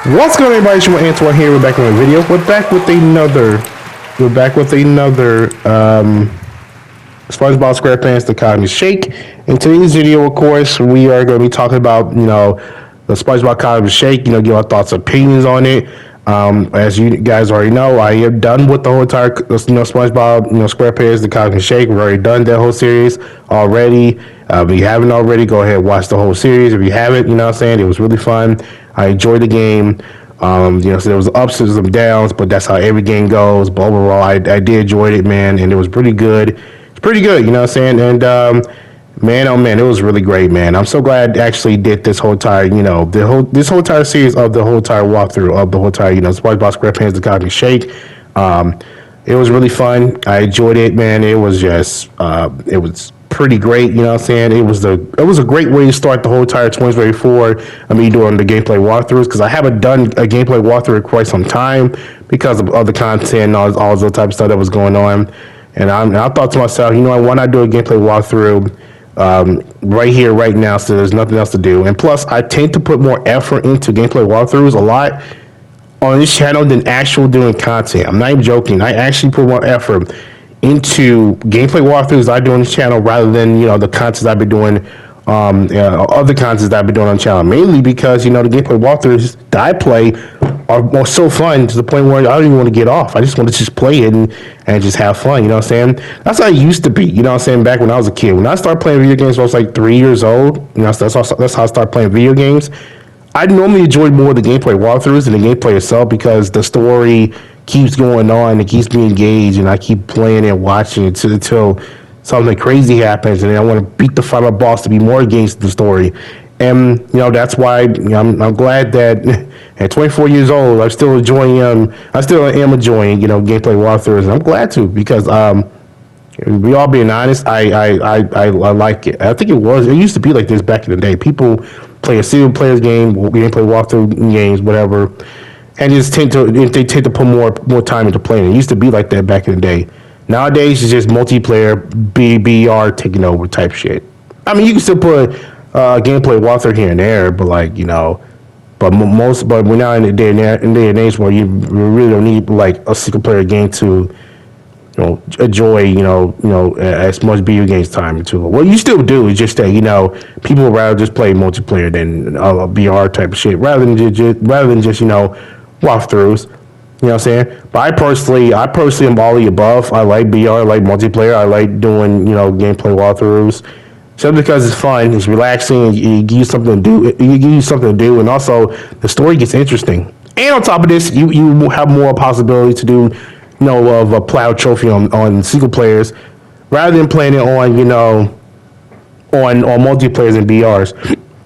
What's going on, everybody? It's your boy Antoine here. We're back with a video. We're back with another. SpongeBob SquarePants: The Cosmic Shake. In today's video, of course, we are going to be talking about the SpongeBob Cosmic Shake. Give our thoughts, opinions on it. As you guys already know, I am done with the whole entire SpongeBob SquarePants: The Cosmic Shake. We've already done that whole series already. If you haven't already, go ahead and watch the whole series. If you haven't, you know what I'm saying, it was really fun. I enjoyed the game. So there was ups and some downs, but that's how every game goes. But overall, I did enjoy it, man, and it was pretty good. It's pretty good, you know what I'm saying? And man, oh man, it was really great, man. I'm so glad I actually did this whole entire, this whole entire series of the whole entire walkthrough of the whole entire, SpongeBob SquarePants: The Cosmic Shake. It was really fun. I enjoyed it, man. It was just, it was pretty great, you know what I'm saying? It was a great way to start the whole entire 2024. I mean, doing the gameplay walkthroughs, because I haven't done a gameplay walkthrough in quite some time because of other content and all the type of stuff that was going on. And I thought to myself, why not do a gameplay walkthrough right here, right now, so there's nothing else to do. And plus, I tend to put more effort into gameplay walkthroughs a lot on this channel than actual doing content. I'm not even joking. I actually put more effort into gameplay walkthroughs I do on this channel rather than the content I've been doing, other content that I've been doing on the channel. Mainly because the gameplay walkthroughs that I play are so fun to the point where I don't even want to get off. I just want to just play it and just have fun. You know what I'm saying? That's how I used to be. You know what I'm saying? Back when I was a kid, when I started playing video games, when I was like 3 years old. That's how I started playing video games. I normally enjoy more the gameplay walkthroughs than the gameplay itself because the story keeps going on, it keeps me engaged, and I keep playing and watching it until something crazy happens, and then I want to beat the final boss to be more engaged in the story. And that's why I'm glad that at 24 years old, I'm still enjoying. I still am enjoying gameplay walkthroughs, and I'm glad to because we all being honest, I like it. I think it used to be like this back in the day. People play a single player's game, gameplay walkthrough games, whatever, and just tend to put more time into playing. It used to be like that back in the day. Nowadays, it's just multiplayer, BR taking over type shit. I mean, you can still put gameplay walkthrough here and there, but but we're now in the day and age where you really don't need like a single player game to enjoy, as much video games time into it. What you still do is just that, people would rather just play multiplayer than VR type of shit, rather than just walkthroughs. You know what I'm saying? But I personally am all the above. I like VR, I like multiplayer, I like doing, gameplay walkthroughs. Just because it's fun, it's relaxing, it gives you something to do, and also the story gets interesting. And on top of this, you have more possibility to do of a platinum trophy on single players rather than playing it on on multiplayers and BRs.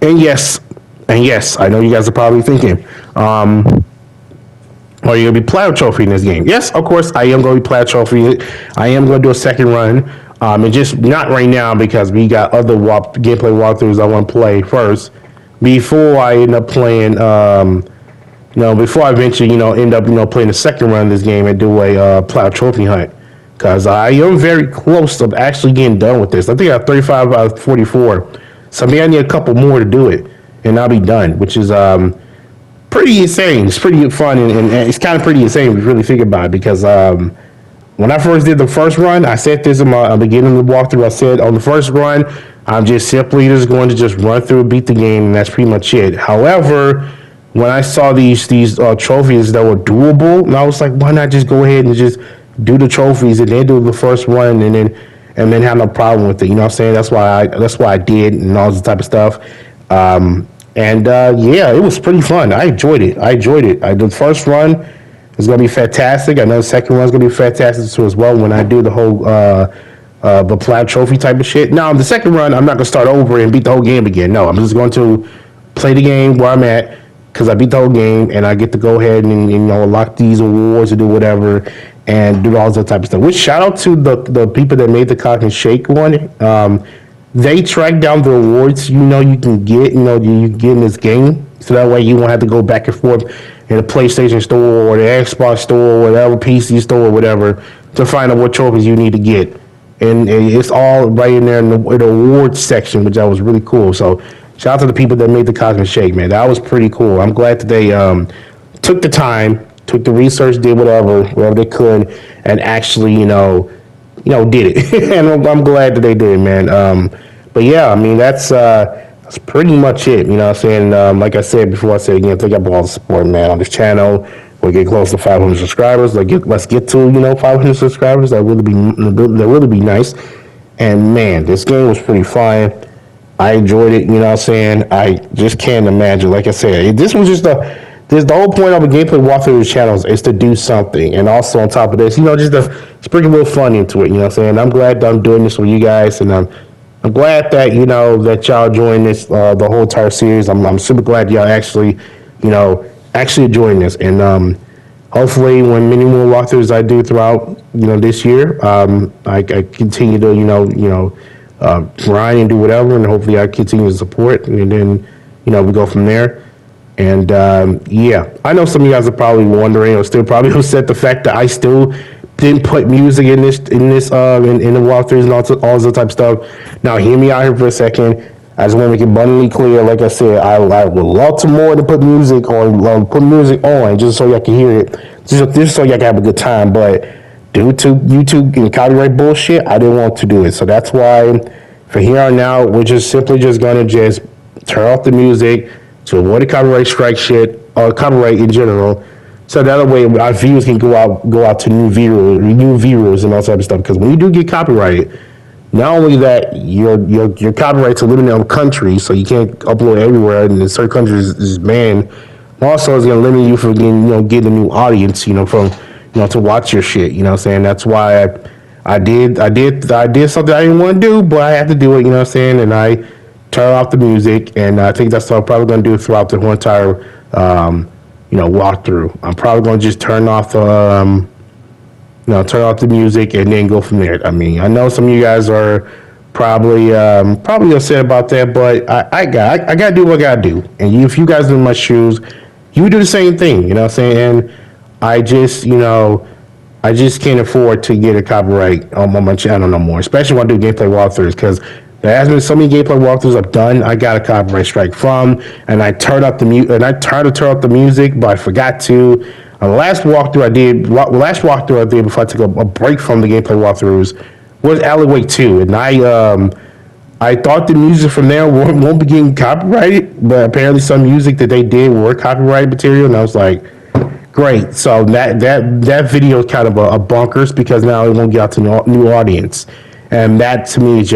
And yes, I know you guys are probably thinking, are you gonna be platinum trophy in this game? Yes, of course I am gonna be platinum trophy. I am gonna do a second run, and just not right now because we got other gameplay walkthroughs I want to play first before I end up playing. Before I eventually, end up, playing the second run of this game and do a platinum trophy hunt, because I am very close to actually getting done with this. I think I have 35 out of 44, so maybe I need a couple more to do it, and I'll be done, which is pretty insane. It's pretty fun, and it's kind of pretty insane if you really think about it, because when I first did the first run, I said this in my beginning of the walkthrough. I said on the first run, I'm just simply just going to just run through and beat the game, and that's pretty much it. However, when I saw these trophies that were doable, and I was like, why not just go ahead and just do the trophies and then do the first one and then have no problem with it. You know what I'm saying? That's why I did, and all this type of stuff. Yeah, it was pretty fun. I enjoyed it. The first run is gonna be fantastic. I know the second run is gonna be fantastic too as well when I do the whole the platinum trophy type of shit. Now the second run, I'm not gonna start over and beat the whole game again. No, I'm just going to play the game where I'm at, because I beat the whole game, and I get to go ahead and unlock these awards or do whatever and do all that type of stuff. Which shout out to the people that made the Cock and Shake one. They track down the awards you can get you get in this game, so that way you won't have to go back and forth in the PlayStation store or the Xbox store or whatever PC store or whatever to find out what trophies you need to get. And it's all right in there in the awards section, which that was really cool. So shout out to the people that made the Cosmic Shake, man. That was pretty cool. I'm glad that they took the time, took the research, did whatever they could, and actually, did it. And I'm glad that they did, man. But yeah, I mean, that's pretty much it. You know what I'm saying? Like I said before, I said again, thank you for all the support, man, on this channel. We'll get close to 500 subscribers. Let's get to 500 subscribers. That really be nice. And man, this game was pretty fun. I enjoyed it. You know what I'm saying? I just can't imagine. Like I said, this was just the whole point of a gameplay walkthrough channels is to do something, and also on top of this, just to bring a little fun into it. You know what I'm saying? I'm glad that I'm doing this with you guys, and I'm glad that that y'all join this the whole entire series. I'm super glad y'all actually enjoying this, and hopefully when many more walkthroughs I do throughout this year, I continue to grind and do whatever, and hopefully I continue to support, and then we go from there. And yeah, I know some of you guys are probably wondering or still probably upset the fact that I still didn't put music in the walkthroughs and all this type of stuff. Now hear me out here for a second. I just want to make it abundantly clear. Like I said, I would love to more to put music on, just so y'all can hear it, just so y'all can have a good time. But due to YouTube and copyright bullshit, I didn't want to do it. So that's why, from here on out, we're just simply gonna turn off the music to avoid the copyright strike shit or copyright in general. So that way our views can go out to new viewers and all that type of stuff. Because when you do get copyrighted, not only that your copyrights are limited on countries, so you can't upload everywhere, and in certain countries is banned. Also, it's gonna limit you from getting a new audience, from to watch your shit. You know what I'm saying? That's why I did something I didn't want to do, but I had to do it. You know what I'm saying? And I turn off the music, and I think that's what I'm probably gonna do throughout the whole entire walkthrough. I'm probably gonna just turn off the music and then go from there. I mean, I know some of you guys are probably upset about that, but I gotta do what I gotta do. And if you guys are in my shoes, you do the same thing. You know what I'm saying? And I just can't afford to get a copyright on my channel no more, especially when I do gameplay walkthroughs, because there has been so many gameplay walkthroughs I've done. I got a copyright strike from, and I turned up the tried to turn up the music, but I forgot to. The last walkthrough I did before I took a break from the gameplay walkthroughs was Alleyway 2, and I thought the music from there won't be getting copyrighted, but apparently some music that they did were copyrighted material, and I was like, great. So that video is kind of a bonkers, because now it won't get out to new audience, and that to me it's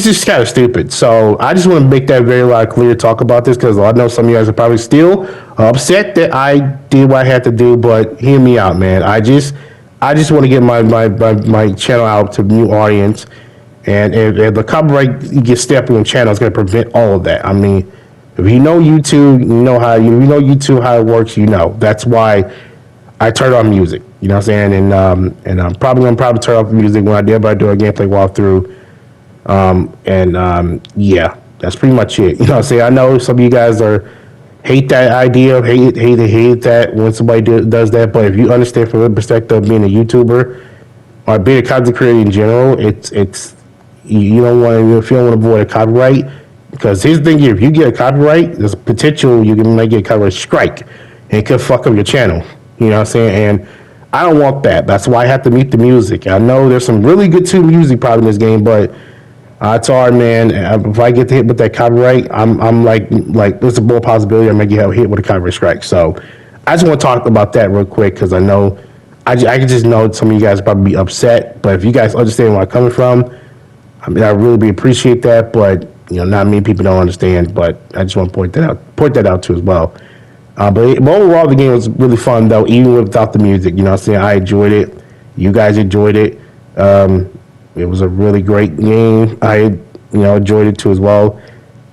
just kind of stupid. So I just want to make that very loud, clear, talk about this, because I know some of you guys are probably still upset that I did what I had to do. But hear me out, man. I just want to get my channel out to a new audience, and if the copyright gets stepped on the channel, it's going to prevent all of that. I mean, if you know YouTube, how it works. That's why I turned on music. You know what I'm saying? And I'm probably gonna turn off the music when I do a gameplay walkthrough. Yeah, that's pretty much it. You know what I'm saying? I know some of you guys hate that idea, hate that when somebody does that, but if you understand from the perspective of being a YouTuber or being a content creator in general, it's you don't want to, if you don't want to avoid a copyright, because here's the thing here: if you get a copyright, there's a potential might get a copyright strike, and it could fuck up your channel. You know what I'm saying? And I don't want that. That's why I have to mute the music. I know there's some really good tune music probably in this game, but it's hard, man. If I get hit with that copyright, I'm like there's a more possibility I may get hit with a copyright strike. So I just want to talk about that real quick, because I know I can just know some of you guys probably be upset, but if you guys understand where I'm coming from, I mean, I really appreciate that. But not many people don't understand. But I just want to point that out too as well. But overall, the game was really fun though, even without the music. You know what I'm saying? I enjoyed it. You guys enjoyed it. It was a really great game. I enjoyed it too as well.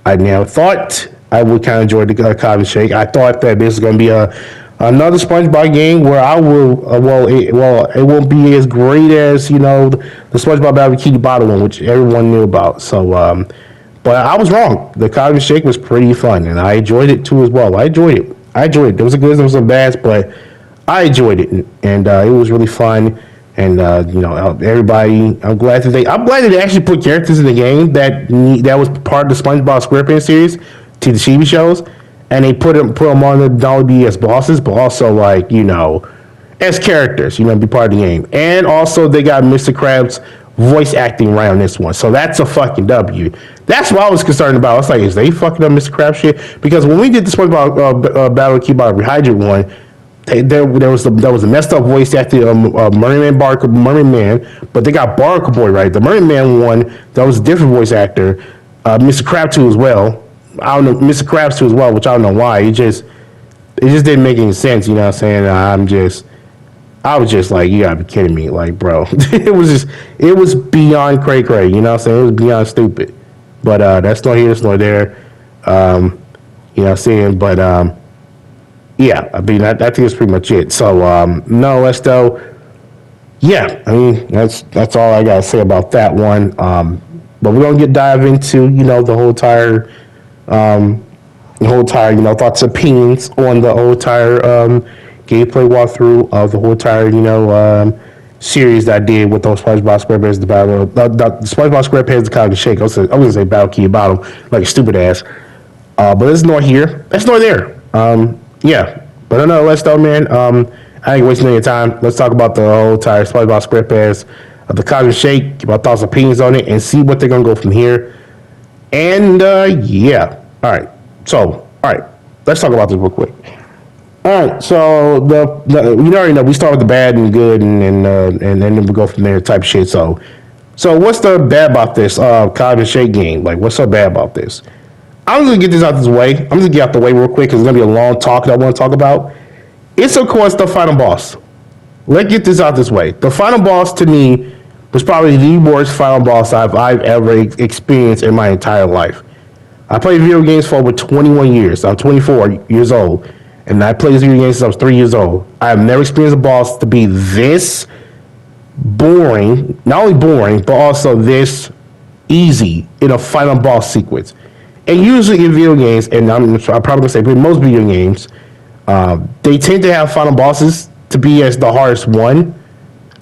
I now thought I would kind of enjoy the Cosmic Shake. I thought that this was going to be another SpongeBob game where I will it won't be as great as the SpongeBob Bikini Bottom one, which everyone knew about. So but I was wrong. The Cosmic Shake was pretty fun, and I enjoyed it too as well. I enjoyed it. There was some goods, there was some bads, but I enjoyed it, and it was really fun. And everybody, I'm glad that they actually put characters in the game that was part of the SpongeBob SquarePants series to the TV shows, and they put them on the not only be as bosses, but also as characters, be part of the game. And also they got Mr. Krabs voice acting right on this one, so that's a fucking W. That's what I was concerned about. I was like, is they fucking up Mr. Krabs shit? Because when we did the SpongeBob Battle of Keyboard Rehydrate one, there was a messed up voice acting Mermaid Man, but they got Barnacle Boy right. The Mermaid Man one, that was a different voice actor. Mr. Krabs 2 as well. I don't know, Mr. Krabs 2 as well, which I don't know why. It just didn't make any sense. You know what I'm saying? I was just like, you gotta be kidding me, like, bro. it was beyond cray. You know what I'm saying? It was beyond stupid. But that's not here, that's not there. You know what I'm saying? But yeah, I mean, I think that's pretty much it. So no, let's though. Yeah, I mean, that's all I gotta say about that one. But we're gonna dive into the whole entire thoughts, opinions on the whole entire gameplay walkthrough of the whole entire series that I did with those SpongeBob SquarePants, the SpongeBob SquarePants, the Cosmic Shake. I was gonna say Battle Key Bottom like a stupid ass, but it's not here, it's not there. Yeah, but no, let's go, man. I ain't wasting any time. Let's talk about the whole entire SpongeBob SquarePants, the Cosmic Shake. Give my thoughts, opinions on it, and see what they're gonna go from here. And yeah, all right. So, all right, let's talk about this real quick. All right, so you already know we start with the bad and good, and then we go from there type shit. So what's the bad about this Cosmic Shake game? Like, what's so bad about this? I'm gonna get this out this way. I'm gonna get out the way real quick because it's gonna be a long talk that I want to talk about. It's of course the final boss. Let's get this out this way. The final boss to me was probably the worst final boss I've ever experienced in my entire life. I played video games for over 21 years. I'm 24 years old, and I played video games since I was 3 years old. I have never experienced a boss to be this boring, not only boring, but also this easy in a final boss sequence. And usually in video games, and I'm probably going to say most video games, they tend to have final bosses to be as the hardest one.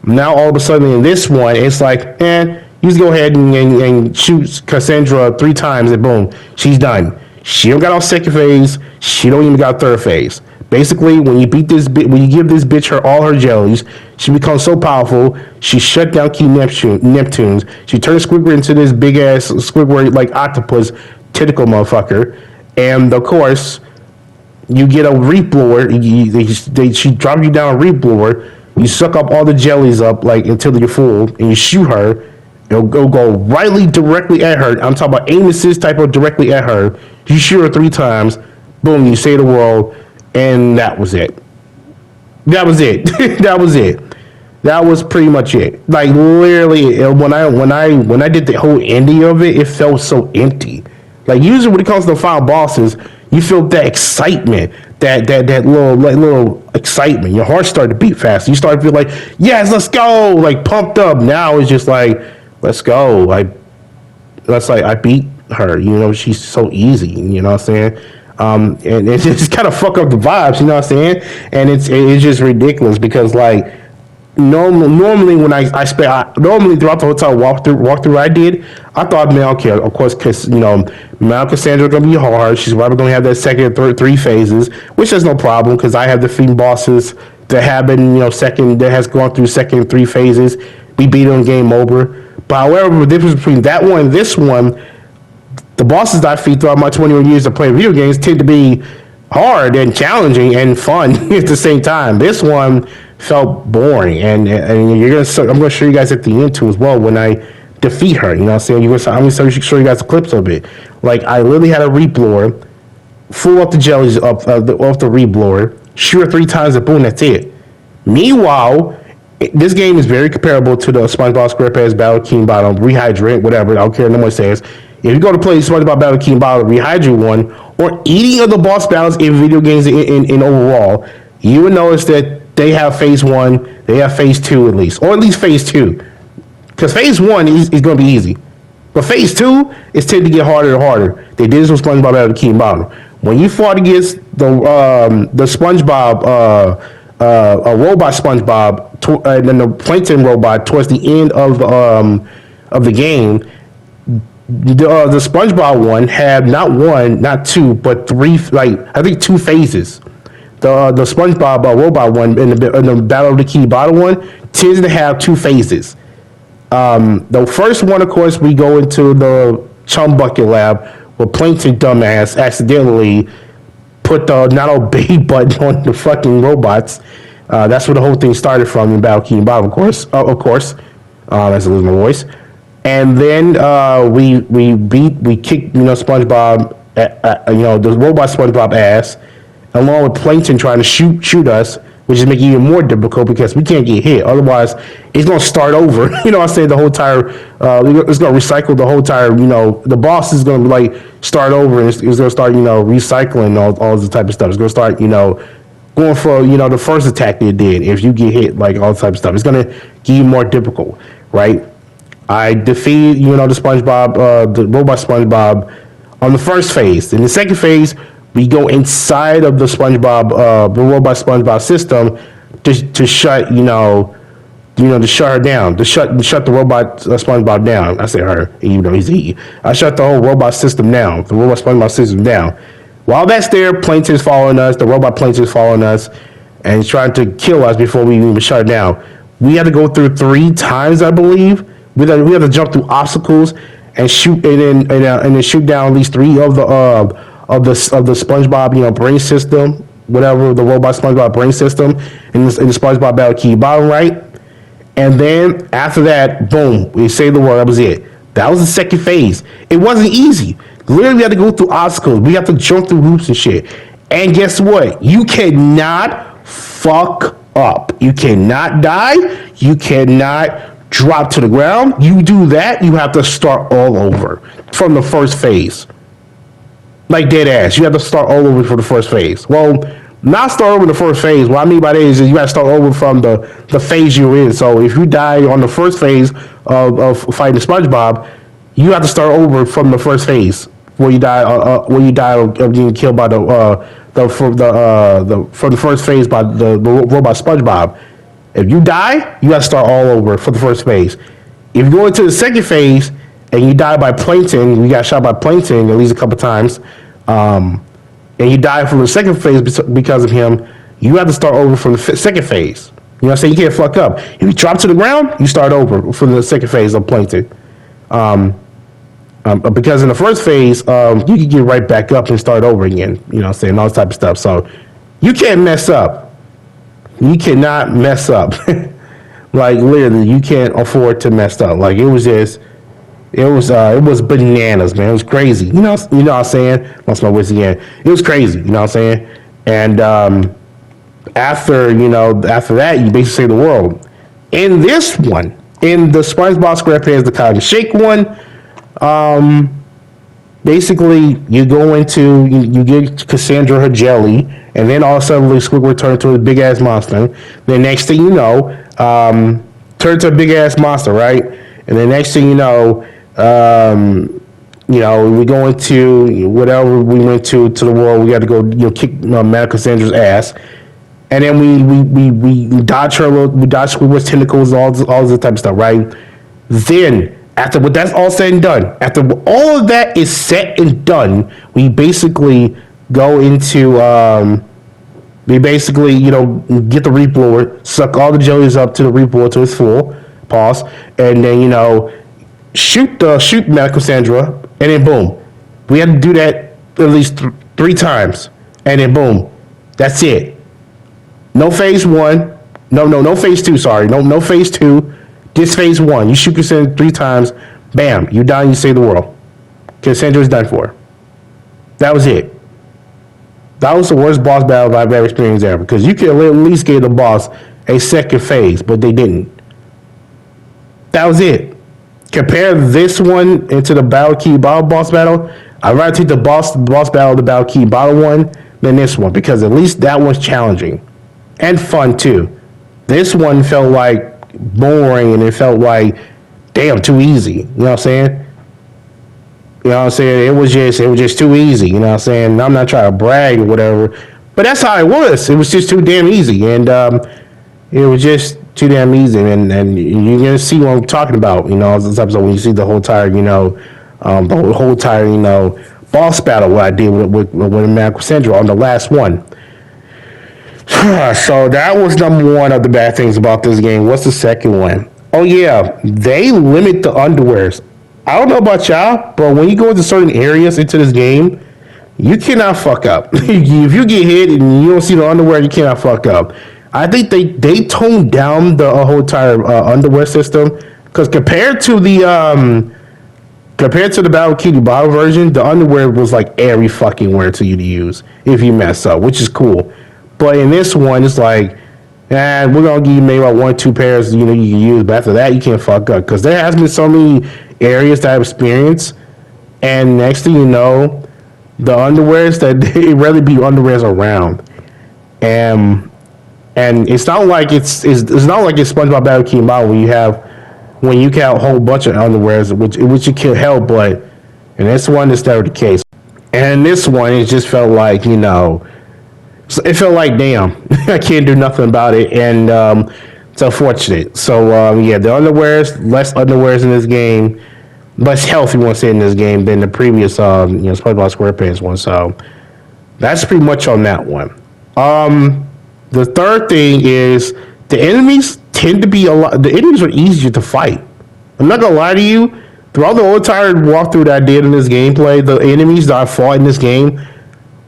Now all of a sudden in this one, it's like, you just go ahead and shoot Cassandra 3 times and boom, she's done. She don't got on second phase. She don't even got third phase. Basically, when you give this bitch all her jellies, she becomes so powerful. She shut down King Neptunes. She turns Squidward into this big ass Squidward like octopus tentacle motherfucker. And of course, you get a reap blower. She drops you down a reap blower. You suck up all the jellies up like until you're full, and you shoot her. It'll go directly at her. I'm talking about aim assist type of directly at her. You shoot her 3 times. Boom, you save the world. And that was it. That was it. That was it. That was pretty much it. Like literally, when I did the whole ending of it, it felt so empty. Like usually when it comes to the final bosses, you feel that excitement, that little excitement. Your heart started to beat fast. You start to feel like, yes, let's go, like pumped up. Now it's just like, let's go. I beat her. She's so easy. You know what I'm saying? And it just kind of fuck up the vibes. You know what I'm saying? And it's just ridiculous because like normally when normally throughout the whole time walkthrough I did, I thought, man, okay, of course, because Mount Cassandra's gonna be hard. She's probably gonna have that second and third 3 phases, which is no problem because I have defeated bosses that have been that has gone through second and 3 phases. We beat them, game over. But however, the difference between that one and this one, the bosses I defeat throughout my 21 years of playing video games tend to be hard and challenging and fun at the same time. This one felt boring, and I'm gonna show you guys at the end too as well when I defeat her. You know what I'm saying? I'm gonna show you guys the clips of it. Like I literally had a reblower, full up the jellies off the reblower, shoot her 3 times and boom, that's it. Meanwhile, this game is very comparable to the SpongeBob SquarePants Battle King Bottom Rehydrate, whatever. I don't care what no one says. If you go to play SpongeBob Battle King Bottom Rehydrate one, or any of the boss battles in video games in overall, you would notice that they have phase 1, they have phase 2 at least, or at least phase 2. Because phase 1 is going to be easy. But phase 2 is tend to get harder and harder. They did this with SpongeBob Battle King Bottom. When you fought against the SpongeBob a robot SpongeBob, and then the Plankton robot towards the end of the game. The SpongeBob one had not one, not two, but three. Like I think two phases. The SpongeBob robot one in the Battle of the Key Bottle one tends to have two phases. The first one, of course, we go into the chum bucket lab where Plankton dumbass accidentally put the not obey button on the fucking robots. That's where the whole thing started from in Battle Key and Bottle, of course. As I lose my voice. And then we kicked SpongeBob the robot SpongeBob ass, along with Plankton trying to shoot us, which is making it even more difficult because we can't get hit. Otherwise, it's gonna start over. I say the whole entire it's gonna recycle the whole entire. The boss is gonna like start over and it's gonna start recycling all the type of stuff. It's gonna start going for the first attack they did. If you get hit, like all type of stuff, it's gonna get you more difficult, right? I defeat, the SpongeBob, the robot SpongeBob on the first phase. In the second phase, we go inside of the SpongeBob, the robot SpongeBob system to shut, to shut her down, to shut the robot SpongeBob down. I say her, even though he's he. I shut the whole robot system down, the robot SpongeBob system down. While that's there, Plankton's following us, the robot Plankton's following us, and he's trying to kill us before we even shut it down. We had to go through 3 times, I believe. We have to jump through obstacles and shoot and then shoot down at least 3 of the SpongeBob brain system, whatever the robot SpongeBob brain system in the SpongeBob Battle Key Bottom right. And then after that, boom, we saved the world. That was it. That was the second phase. It wasn't easy. Literally, we had to go through obstacles. We have to jump through hoops and shit. And guess what? You cannot fuck up. You cannot die. You cannot drop to the ground. You do that, you have to start all over from the first phase. Like dead ass. You have to start all over for the first phase. Well, not start over the first phase. What I mean by that is you got to start over from the phase you're in. So if you die on the first phase of fighting SpongeBob, you have to start over from the first phase where you die of being killed by from the first phase by the robot SpongeBob. If you die, you got to start all over for the first phase. If you go into the second phase and you die by Plankton, you got shot by Plankton at least a couple times, and you die from the second phase because of him, you have to start over from the second phase. You know what I'm saying? You can't fuck up. If you drop to the ground, you start over from the second phase of Plankton. Because in the first phase, you can get right back up and start over again. You know what I'm saying? All this type of stuff. So you can't mess up. You cannot mess up. Like literally, you can't afford to mess up. Like it was bananas, man. It was crazy. You know what I'm saying? Lost my voice again. It was crazy. You know what I'm saying? And after that, you basically save the world. In this one, in the SpongeBob SquarePants the Cotton Shake one, basically you go into you get Cassandra her jelly, and then all of a sudden Squidward turns into a big ass monster. Then next thing you know, turn into a big ass monster, right? And then next thing you know, we go into whatever we went to the world. We got to go kick Madam Cassandra's ass, and then we dodge her, we dodge Squidward's tentacles, all this type of stuff, right? Then after what that's all said and done, after all of that is set and done, we basically go into get the reblower, suck all the jellies up to the reblower to its full, pause, and then shoot Medical Sandra, and then boom. We had to do that at least 3 times, and then boom. That's it. No phase 1. No phase 2, sorry. No phase 2. This phase 1. You shoot Cassandra 3 times, bam, you die and you save the world. Cassandra's done for. That was it. That was the worst boss battle I've ever experienced ever. Because you could at least give the boss a second phase, but they didn't. That was it. Compare this one into the Battle Key Bottle boss battle. I'd rather take the boss battle, the Battle Key Bottle one, than this one. Because at least that one's challenging. And fun too. This one felt like boring, and it felt like, damn, too easy. You know what I'm saying? You know what I'm saying? It was just too easy. You know what I'm saying? I'm not trying to brag or whatever, But that's how it was. It was just too damn easy, and it was just too damn easy. And you're gonna see what I'm talking about. You know, this episode when you see the whole entire, the whole entire, boss battle. What I did with Cassandra on the last one. So that was number one of the bad things about this game. What's the second one? Oh yeah, they limit the underwears. I don't know about y'all, but when you go into certain areas into this game, you cannot fuck up. If you get hit and you don't see the underwear, you cannot fuck up. I think they toned down the whole entire underwear system because compared to the Battle Kitty Bottle version, the underwear was like every fucking wear to you to use if you mess up, which is cool. But in this one, it's like, we're gonna give you maybe about 1 or 2 pairs, you can use. But after that, you can't fuck up because there has been so many areas that I've experienced, and next thing you know, the underwears that they rather be underwears around, and it's not like it's not like it's SpongeBob Battle Kitty Bottle when you count a whole bunch of underwears, which you can help, but in this one, it's never the case. And in this one, it just felt like it felt like, damn, I can't do nothing about it, and it's unfortunate. So, the less underwears in this game, less healthy ones in this game than the previous, SpongeBob SquarePants one. So, that's pretty much on that one. The third thing is the enemies tend to be the enemies are easier to fight. I'm not gonna lie to you, throughout the whole entire walkthrough that I did in this gameplay, the enemies that I fought in this game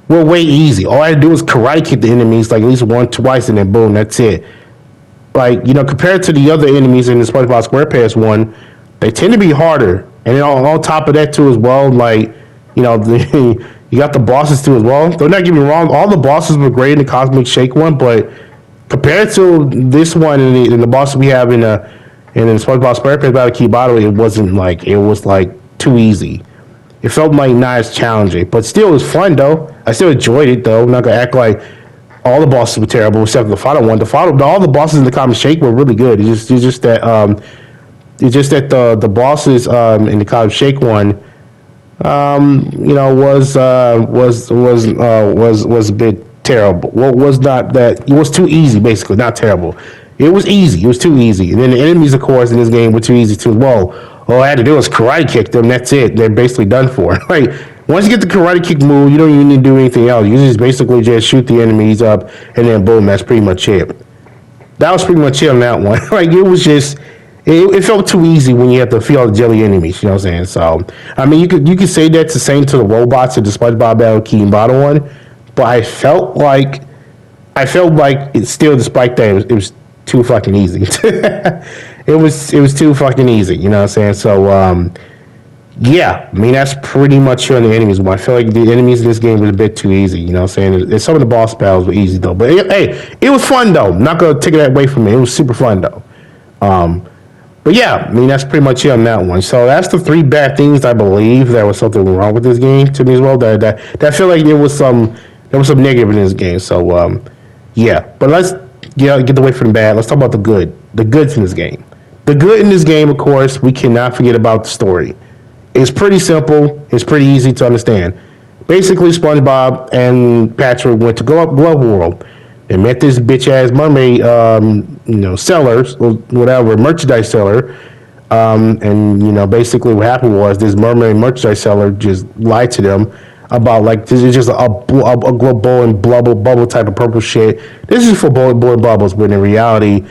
were way easy. All I had to do was karate kick the enemies like at least once, twice, and then boom, that's it. Like, compared to the other enemies in the SpongeBob SquarePants one, they tend to be harder. And then on top of that too as well, like, you got the bosses too as well. Don't not get me wrong, all the bosses were great in the Cosmic Shake one, but compared to this one and the bosses we have in the SpongeBob SquarePants Battle Key Bottle, it was like too easy. It felt like not as challenging, but still it was fun though. I still enjoyed it though. I'm not gonna act like all the bosses were terrible except for the final one. All the bosses in the Common Shake were really good. It's just that the bosses in the Common Shake one, was a bit terrible. Well, was not that it was too easy, basically, not terrible. It was easy. It was too easy. And then the enemies, of course, in this game were too easy too. Well, all I had to do was karate kick them. That's it. They're basically done for. Like, once you get the karate kick move, you don't even need to do anything else. You just basically just shoot the enemies up, and then boom, that's pretty much it. That was pretty much it on that one. Like, it was just, it felt too easy when you have to feel the jelly enemies. You know what I'm saying? So, I mean, you could say that's the same to the robots in the SpongeBob Battle Key and Bottle one, but I felt like it's still, despite that, it was too fucking easy. It was too fucking easy, you know what I'm saying? So, I mean, that's pretty much on the enemies. I feel like the enemies in this game was a bit too easy, you know what I'm saying? Some of the boss battles were easy, though. But, it was fun, though. I'm not going to take that away from me. It was super fun, though. But, I mean, that's pretty much it on that one. So, that's the 3 bad things I believe there was something wrong with this game to me as well. That I feel like there was some negative in this game. So, But let's get away from the bad. Let's talk about the good. The goods in this game. The good in this game, of course, we cannot forget about the story. It's pretty simple. It's pretty easy to understand. Basically, SpongeBob and Patrick went to Glove World. They met this bitch-ass mermaid, sellers, or whatever, merchandise seller. Basically what happened was this mermaid merchandise seller just lied to them about, like, this is just a blowing bubble type of purple shit. This is for blowing bubbles, but in reality,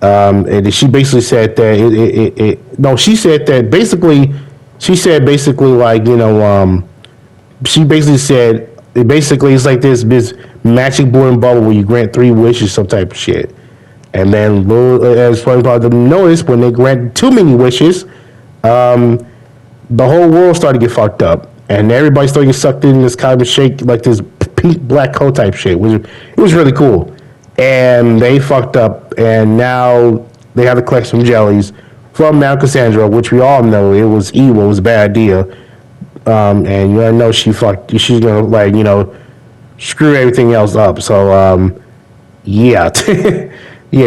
and she basically said that she said it's like this magic blowing bubble where you grant 3 wishes, some type of shit. And then, as SpongeBob didn't notice, when they grant too many wishes, the whole world started to get fucked up. And everybody started to get sucked in this kind of shake, like this pink black coat type shit. It was really cool. And they fucked up, and now they have to collect some jellies from Mount Cassandra, which we all know it was evil, it was a bad idea. And you know she's gonna screw everything else up. So you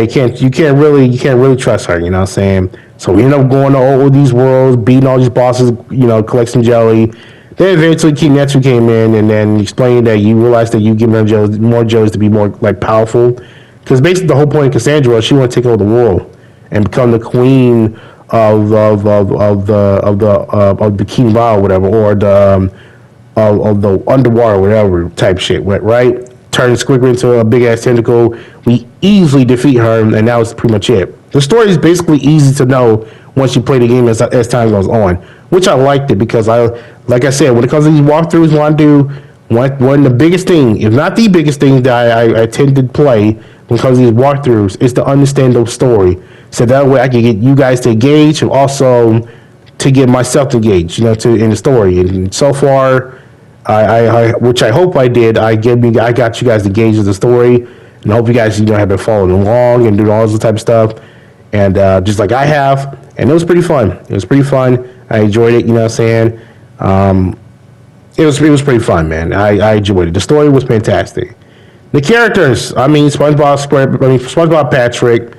can't really trust her, you know what I'm saying? So we end up going to all these worlds, beating all these bosses, collect some jelly. Then eventually Kimetsu came in and then explained that you realized that you give them more Joes to be more like powerful. Because basically the whole point of Cassandra, she want to take over the world and become the queen of the Kinva or whatever, or of the underwater whatever type shit, right? Turn Squidward into a big ass tentacle. We easily defeat her, and that was pretty much it. The story is basically easy to know once you play the game as time goes on, which I liked it because like I said, when it comes to these walkthroughs, want to do one of the biggest thing, if not the biggest thing that I tend to play when it comes to these walkthroughs is to understand the story, so that way I can get you guys to engage and also to get myself engaged, in the story. And so far, I which I hope I did, I got you guys engaged with the story, and I hope you guys have been following along and doing all this type of stuff, and just like I have, and it was pretty fun. I enjoyed it. You know what I'm saying? It was pretty fun, man. I enjoyed it. The story was fantastic. The characters, SpongeBob Patrick.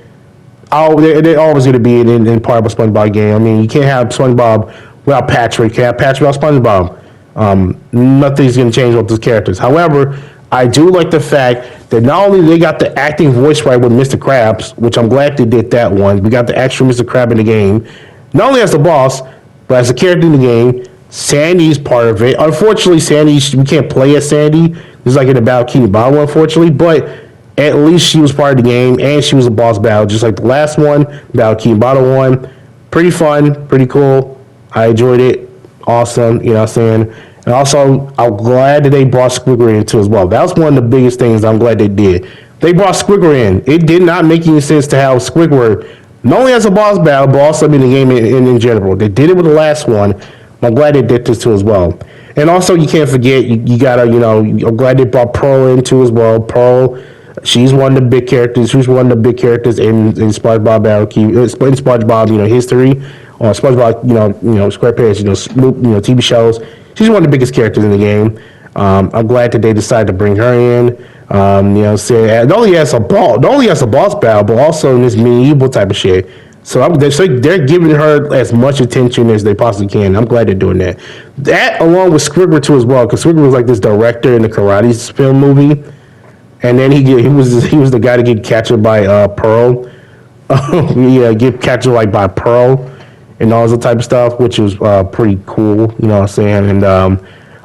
Oh, they're always going to be in part of a SpongeBob game. I mean, you can't have SpongeBob without Patrick. You can't have Patrick without SpongeBob. Nothing's going to change with those characters. However, I do like the fact that not only they got the acting voice right with Mr. Krabs, which I'm glad they did that one. We got the actual Mr. Krab in the game. Not only as the boss, but as a character in the game. Sandy's part of it. Unfortunately, we can't play as Sandy. It's like in the Battle King Battle, unfortunately. But at least she was part of the game, and she was a boss battle, just like the last one, Battle King Battle one. Pretty fun, pretty cool. I enjoyed it. Awesome, you know what I'm saying? And also, I'm glad that they brought Squidward in too as well. That was one of the biggest things I'm glad they did. They brought Squidward in. It did not make any sense to have Squidward not only as a boss battle, but also in the game in general. They did it with the last one. I'm glad they did this too as well. And also, you can't forget, you gotta, I'm glad they brought Pearl in too as well. Pearl, she's one of the big characters. She's one of the big characters in SpongeBob in SpongeBob, history, or SpongeBob, SquarePants, TV shows. She's one of the biggest characters in the game. I'm glad that they decided to bring her in. Not only as a boss battle, but also in this medieval type of shit. So they're giving her as much attention as they possibly can. I'm glad they're doing that. That along with Squidward too as well, because Squidward was like this director in the karate film movie, and then he was the guy to get captured by Pearl. Get captured like by Pearl and all that type of stuff, which was pretty cool. You know what I'm saying? And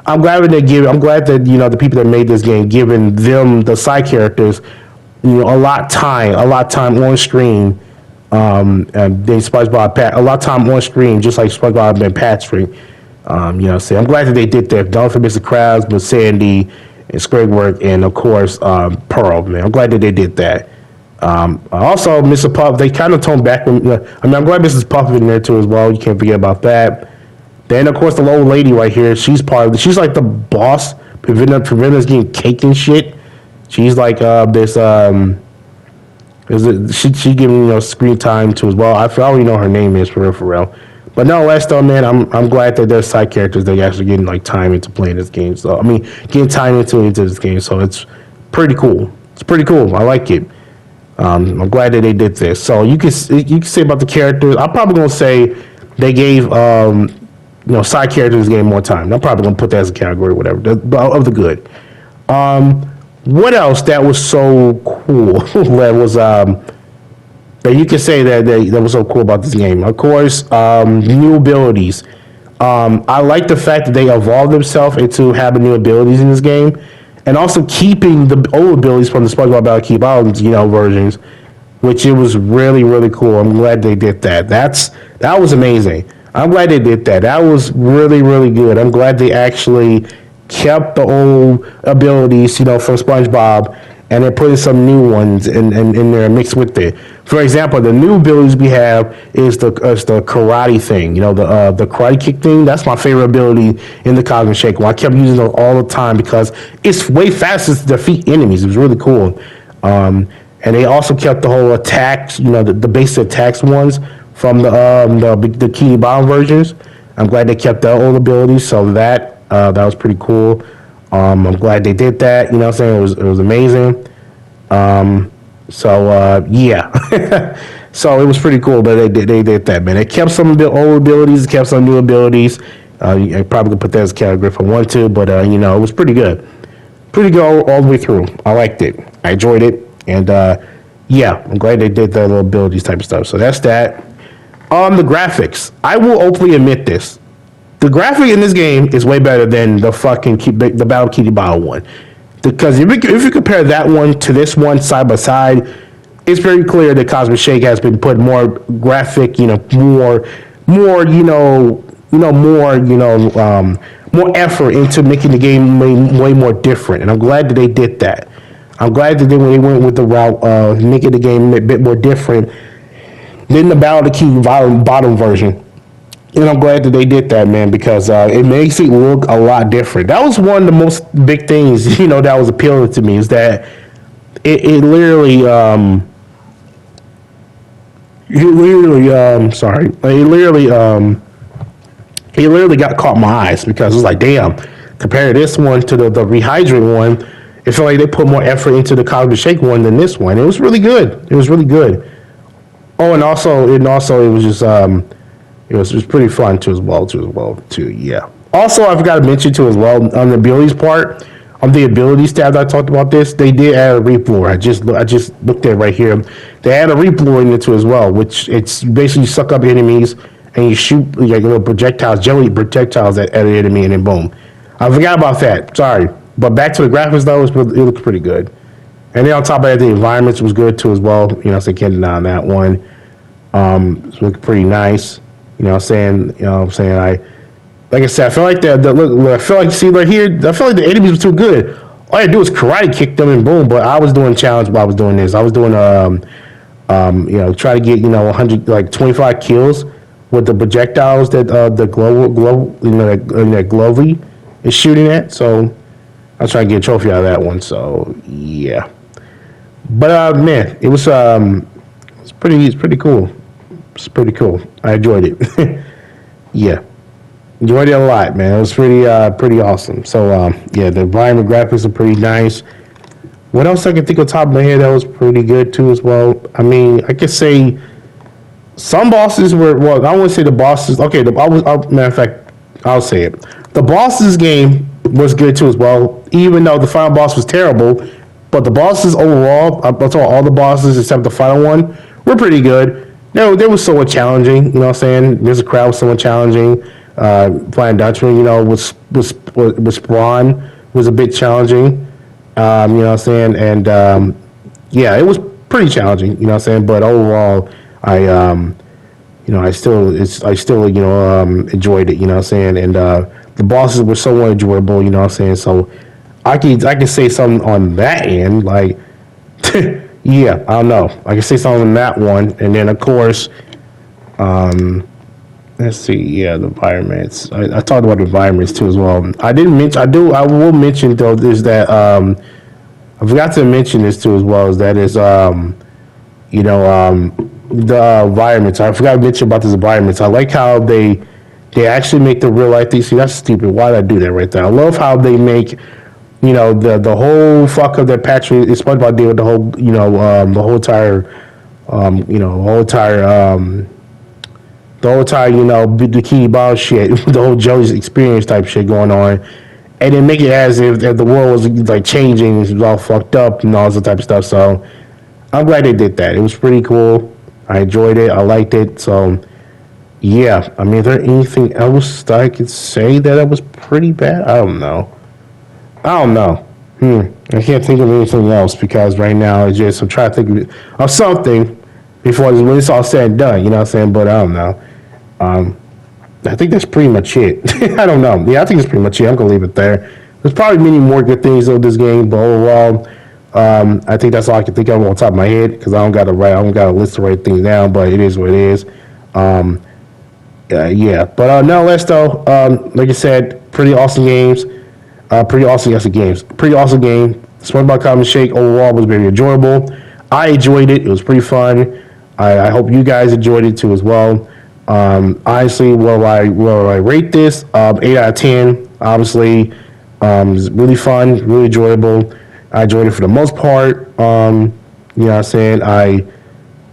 I'm glad that the people that made this game giving them the side characters a lot time on screen. And then a lot of time on screen, just like SpongeBob and Patrick. I'm glad that they did that. Don't forget Mr. Krabs, but Sandy and Squidward, and of course Pearl. Man, I'm glad that they did that. Also, Mr. Puff, they kind of toned back. I'm glad Mrs. Puff is in there too as well. You can't forget about that. Then of course the old lady right here, she's she's like the boss, preventing us getting cake and shit. She's like she giving screen time too as well. I already know what her name is for real. But nonetheless, though, man, I'm glad that there's side characters that are actually getting time into playing this game. So getting time into this game. So it's pretty cool. I like it. I'm glad that they did this. So you can say about the characters. I'm probably gonna say they gave side characters game more time. I'm probably gonna put that as a category, whatever, of the good. What else that was so cool that was that you can say that was so cool about this game? Of course, new abilities. I like the fact that they evolved themselves into having new abilities in this game, and also keeping the old abilities from the SpongeBob Battle Keep Out, versions, which it was really, really cool. I'm glad they did that. That was amazing. I'm glad they did that. That was really, really good. I'm glad they actually kept the old abilities, from SpongeBob, and they're putting some new ones in there mixed with it. For example, the new abilities we have is the karate thing, the karate kick thing. That's my favorite ability in the Cosmic Shake. I kept using it all the time because it's way faster to defeat enemies. It was really cool. And they also kept the whole attacks, the basic attacks ones from the Bikini Bottom versions. I'm glad they kept that old ability, so that was pretty cool. I'm glad they did that. You know what I'm saying? It was amazing. Yeah. So it was pretty cool, but they did that, man. They kept some of the old abilities, kept some new abilities. I probably could put that as a category if I want to, but you know, it was pretty good. Pretty good all the way through. I liked it. I enjoyed it, and yeah, I'm glad they did the little abilities type of stuff. So that's that. On the graphics, I will openly admit this: the graphic in this game is way better than the fucking the Battle Kitty Bottle one. Because if you compare that one to this one side by side, it's very clear that Cosmic Shake has been put more graphic, you know, more, more effort into making the game way more different. And I'm glad that they did that. I'm glad that they went with the route of making the game a bit more different than the Battle of the Key bottom version. And I'm glad that they did that, man, because it makes it look a lot different. That was one of the most big things, you know, that was appealing to me, is that it literally, it literally got caught my eyes, because it was like, damn, compare this one to the Rehydrate one, it felt like they put more effort into the Cosmic Shake one than this one. It was really good. It was really good. Oh, and also it was just it was pretty fun too as well. Yeah. Also, I forgot to mention too as well, on the abilities part, on the abilities tab that I talked about this, they did add a reap lure. I just looked at it right here. They add a reap lure in it too as well, which it's basically you suck up enemies and you shoot like little projectiles, jelly projectiles at an enemy, and then boom. I forgot about that. Sorry, but back to the graphics though, it looks pretty good. And then on top of that, the environments was good too as well. You know, so can't deny that one. It's looking pretty nice. You know what I'm saying? Like I said, I feel like I feel like, see right here, I feel like the enemies were too good. All I had to do was karate kick them and boom, but I was doing challenge while I was doing this. I was doing, you know, try to get, you know, 25 kills with the projectiles that the that Glovey is shooting at. So I was trying to get a trophy out of that one. So yeah. But man, it's pretty cool. It's pretty cool. I enjoyed it. Yeah, enjoyed it a lot, man. It was pretty awesome. So yeah, the environment graphics are pretty nice. What else I can think on top of my head that was pretty good too as well? I mean, I could say some bosses were, well, I wouldn't say the bosses. Okay, matter of fact, I'll say it. The bosses game was good too as well, even though the final boss was terrible. But the bosses overall, I'm talking all the bosses except the final one, were pretty good. No, they were somewhat challenging. You know what I'm saying? There's a crowd somewhat challenging. Flying Dutchman, you know, was Braun was a bit challenging. You know what I'm saying? And yeah, it was pretty challenging. You know what I'm saying? But overall, I still enjoyed it. You know what I'm saying? And the bosses were somewhat enjoyable. You know what I'm saying? So I can say something on that end, like. Yeah, I don't know. I can say something on that one, and then of course, let's see. Yeah, the environments. I talked about the environments too as well. I didn't mention. I will mention though. Is that I forgot to mention this too as well. Is that is the environments. I forgot to mention about these environments. I like how they actually make the real life thing. See, that's stupid. Why did I do that right there? I love how they make. You know, the whole fuck of that Patrick is SpongeBob did with the whole, the whole entire, bikini bottle shit, the whole Joey's experience type shit going on, and then make it as if the world was like changing, it was all fucked up and all that type of stuff. So I'm glad they did that. It was pretty cool. I enjoyed it. I liked it. So yeah, I mean, is there anything else that I could say that was pretty bad? I don't know. I can't think of anything else because right now it's just I'm trying to think of something before when it's all said and done. You know what I'm saying? But I don't know. I think that's pretty much it. I don't know. Yeah, I think it's pretty much it. I'm gonna leave it there. There's probably many more good things of this game, but overall, I think that's all I can think of on top of my head because I don't got a list to write things down. But it is what it is. Yeah. But nonetheless, though, like I said, pretty awesome games. Pretty awesome game. SpongeBob Cosmic Shake overall was very enjoyable. I enjoyed it. It was pretty fun. I hope you guys enjoyed it too as well. Honestly, will I rate this? 8 out of 10. Obviously, it's really fun, really enjoyable. I enjoyed it for the most part. You know what I'm saying? I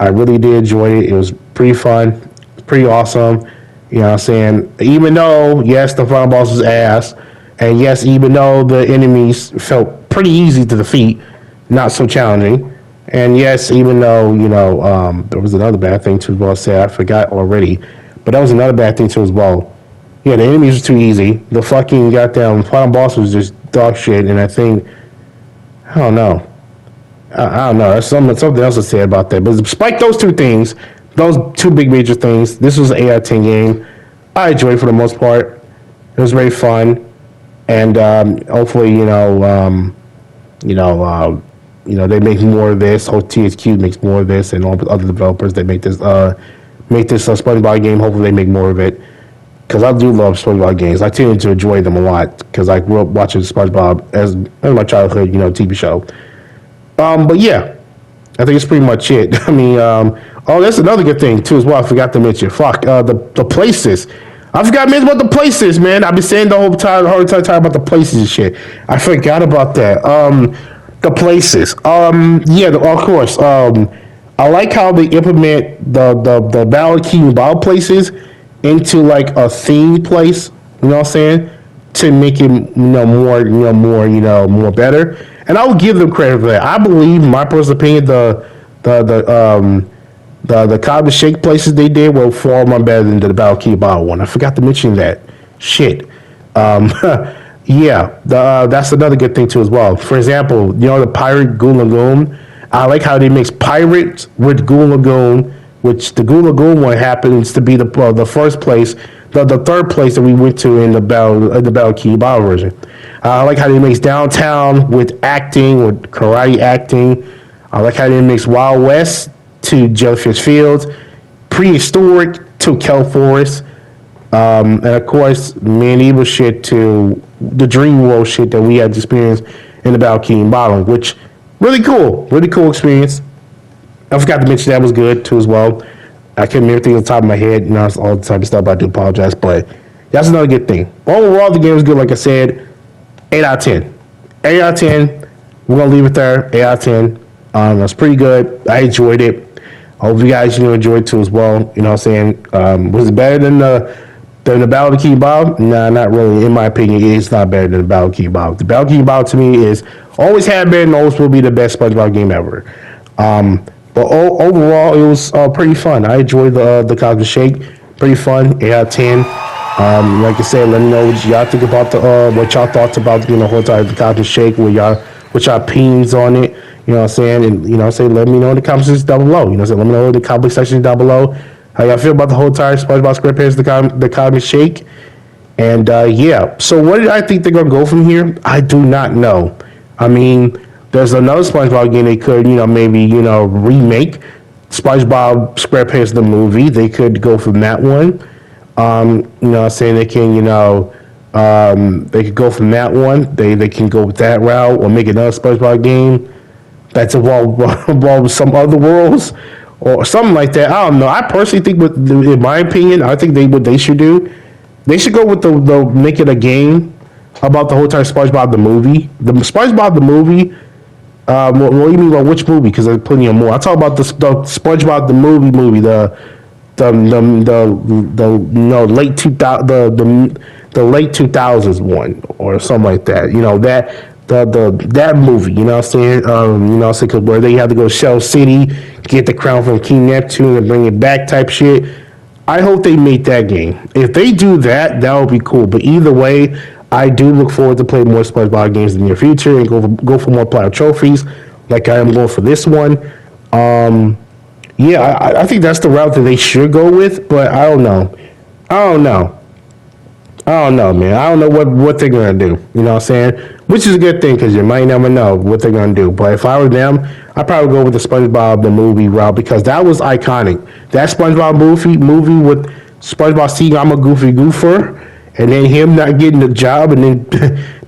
really did enjoy it. It was pretty fun, pretty awesome. You know what I'm saying? Even though, yes, the final boss was ass, and yes, even though the enemies felt pretty easy to defeat, not so challenging, and yes, even though, there was another bad thing too as well, I forgot already, but that was another bad thing too as well. Yeah, the enemies were too easy. The fucking goddamn final boss was just dog shit, and I think, I don't know. I don't know. There's something else to say about that. But despite those two things, those two big major things, this was an 8 out of 10 game. I enjoyed it for the most part. It was very fun, and hopefully, they make more of this. Whole THQ makes more of this, and all the other developers that make this SpongeBob game. Hopefully, they make more of it. Because I do love SpongeBob games. I tend to enjoy them a lot because I grew up watching SpongeBob as my childhood, TV show. But yeah, I think it's pretty much it. I mean, that's another good thing too as well. I forgot to mention. Fuck, the places. I forgot to mention about the places, man. I've been saying the whole time talking about the places and shit. I forgot about that. The places. Yeah, of course. I like how they implement the Ballad King Bob places into like a themed place. You know what I'm saying? To make it more better. And I will give them credit for that. I believe, in my personal opinion, the Cobb and Shake places they did were far more better than the Battle Key Bob one. I forgot to mention that. Shit. Yeah, that's another good thing too as well. For example, the Pirate Goo Lagoon. I like how they mix pirates with Goo Lagoon, which the Goo Lagoon one happens to be the first place, the third place that we went to in the Battle Key Bob version. I like how they mix downtown with acting, with karate acting. I like how they mix Wild West to Jellyfish Fields, prehistoric to Kelp Forest, and of course medieval shit to the Dream World shit that we had experienced in the Battle King Bottom, which really cool experience. I forgot to mention that was good too as well. I couldn't remember everything on the top of my head, it's all the type of stuff. I do apologize, but that's another good thing. Overall, the game was good, like I said. 8 out of 10. 8 out of 10. We're gonna leave it there. 8 out of 10. That's pretty good. I enjoyed it. I hope you guys enjoyed it too as well. You know what I'm saying? Was it better than the Battle of the King Bob? Nah, not really. In my opinion, it's not better than the Battle of the King Bob. The Battle of the King Bob to me is always had been and always will be the best SpongeBob game ever. But overall, it was pretty fun. I enjoyed the Cosmic Shake. Pretty fun. 8 out of 10. Like I said, let me know what y'all think about what y'all thoughts about the whole time the Cosmic Shake. What y'all opinions on it? You know what I'm saying? And say let me know in the comment sections down below. Let me know in the comment section down below how y'all feel about the whole entire SpongeBob SquarePants the Cosmic Shake. And yeah, so what did I think they're gonna go from here? I do not know. I mean, there's another SpongeBob game they could maybe remake SpongeBob SquarePants the movie. They could go from that one. Saying they can they could go from that one. They can go with that route or make another SpongeBob game that's involved with some other worlds or something like that. I don't know. I personally think, in my opinion, I think what they should do, they should go with the make it a game about the whole entire SpongeBob the movie. The SpongeBob the movie. What do you mean by which movie? Because there's plenty of more. I talk about the SpongeBob the movie, the late 2000 the late 2000s one or something like that. That movie. You know what I'm saying? Cause where they had to go to Shell City, get the crown from King Neptune and bring it back type shit. I hope they make that game. If they do that, that would be cool. But either way, I do look forward to playing more SpongeBob games in the near future and go for more platinum trophies, like I am going for this one. Yeah, I think that's the route that they should go with, but I don't know. Man. I don't know what they're gonna do. You know what I'm saying? Which is a good thing because you might never know what they're gonna do. But if I were them, I'd probably go with the SpongeBob the movie route because that was iconic. That SpongeBob movie with SpongeBob saying I'm a goofy goofer, and then him not getting the job, and then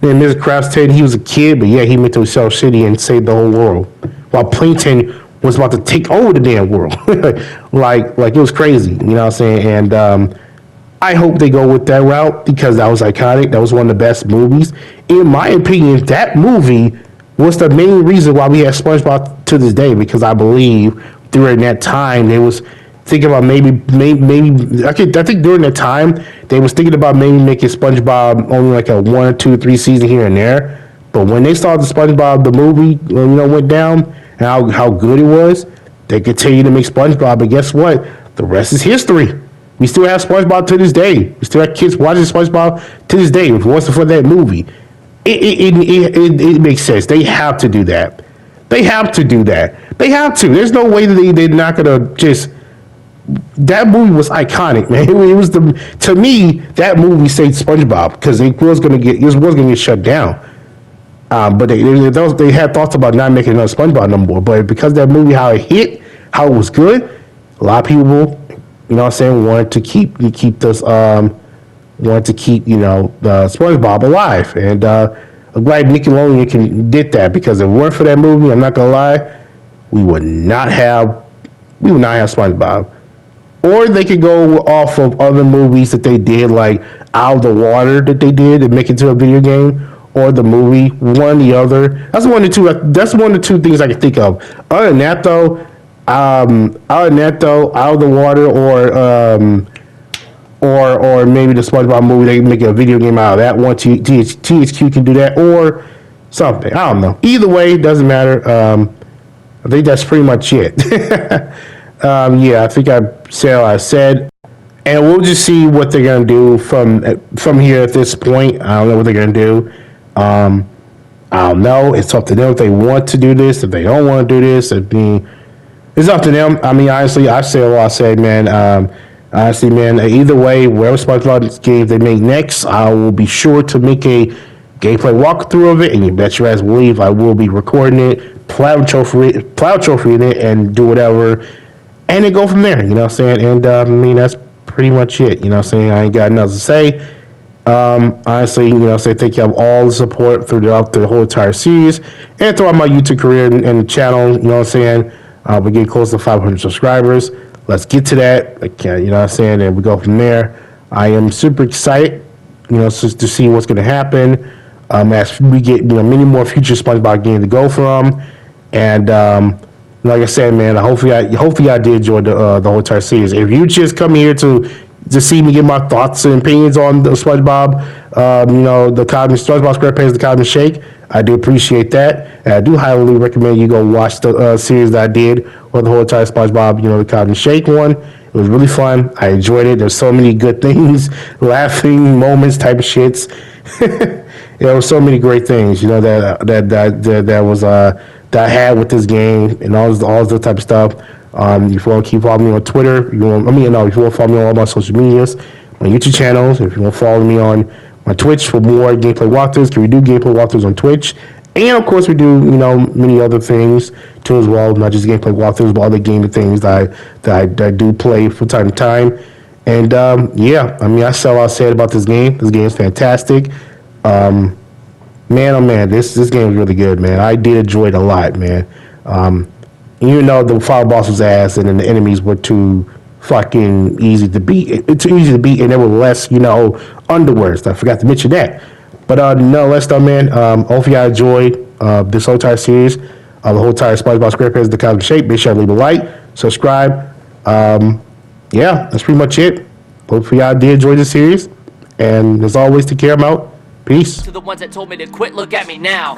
Mr. Krabs said he was a kid, but yeah, he went to Shell City and saved the whole world, while Plankton was about to take over the damn world. like it was crazy, you know what I'm saying? And I hope they go with that route because that was iconic. That was one of the best movies. In my opinion, that movie was the main reason why we have SpongeBob to this day because I believe during that time thinking about maybe I think during that time they was thinking about maybe making SpongeBob only like a 1 or 2 or 3 season here and there. But when they saw the SpongeBob the movie, went down and how good it was, they continued to make SpongeBob. But guess what? The rest is history. We still have SpongeBob to this day. We still have kids watching SpongeBob to this day. If it wasn't for that movie, it makes sense. They have to do that. They have to do that. They have to. There's no way that they're not gonna just. That movie was iconic, man. It was to me that movie saved SpongeBob because it was gonna get shut down. But they had thoughts about not making another SpongeBob no more. But because that movie, how it hit, how it was good, a lot of people, wanted to keep this, wanted to keep, the SpongeBob alive. And I'm glad Nickelodeon did that because if it weren't for that movie, I'm not gonna lie, we would not have SpongeBob. Or they could go off of other movies that they did, like Out of the Water that they did and make it to a video game. Or the movie, one or the other. That's one of the two things I can think of. Other than that, though, Out of the Water, or maybe the SpongeBob movie, they can make a video game out of that one. THQ can do that, or something. I don't know. Either way, it doesn't matter. I think that's pretty much it. I think I said what I said. And we'll just see what they're gonna do from here at this point. I don't know what they're gonna do. I don't know. It's up to them if they want to do this, if they don't want to do this. It's up to them. I mean, honestly, I say what I said, man. Honestly, man, either way, whatever SpongeBob game they make next, I will be sure to make a gameplay walkthrough of it, and you bet your ass believe I will be recording it, platinum trophy in it, and do whatever, and then go from there. You know what I'm saying? And I mean, that's pretty much it. You know what I'm saying? I ain't got nothing to say. Honestly, say thank you for all the support throughout the whole entire series and throughout my YouTube career and the channel. You know what I'm saying? We're getting close to 500 subscribers. Let's get to that. You know what I'm saying? And we go from there. I am super excited, to see what's going to happen as we get many more future SpongeBob games to go from. And like I said, man, hopefully I did enjoy the whole entire series. If you just come here to see me give my thoughts and opinions on the SpongeBob, the SpongeBob SquarePants, the Cosmic Shake, I do appreciate that. And I do highly recommend you go watch the series that I did with the whole entire SpongeBob, the Cosmic Shake one. It was really fun. I enjoyed it. There's so many good things, laughing moments, type of shits. There were so many great things, that was that I had with this game and all the type of stuff. If you want to keep following me on Twitter, if you want to follow me on all my social medias, my YouTube channels, if you want to follow me on my Twitch for more gameplay walkthroughs, because we do gameplay walkthroughs on Twitch. And of course we do, many other things too as well, not just gameplay walkthroughs, but other gaming things that I do play from time to time. And I said what I said about this game. This game is fantastic. Man, oh man, this game is really good, man. I did enjoy it a lot, man. Even though the final boss was ass and then the enemies were too fucking easy to beat, and there were less, underworlds. I forgot to mention that. But nonetheless, though, man, hopefully I enjoyed this whole entire series, the whole entire SpongeBob SquarePants, the Cosmic Shape. Make sure to leave a like, subscribe. That's pretty much it. Hopefully I did enjoy the series. And as always, take care, I'm out. Peace. To the ones that told me to quit, look at me now.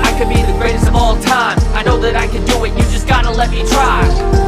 I could be the greatest of all time. I know that I can do it, you just gotta let me try.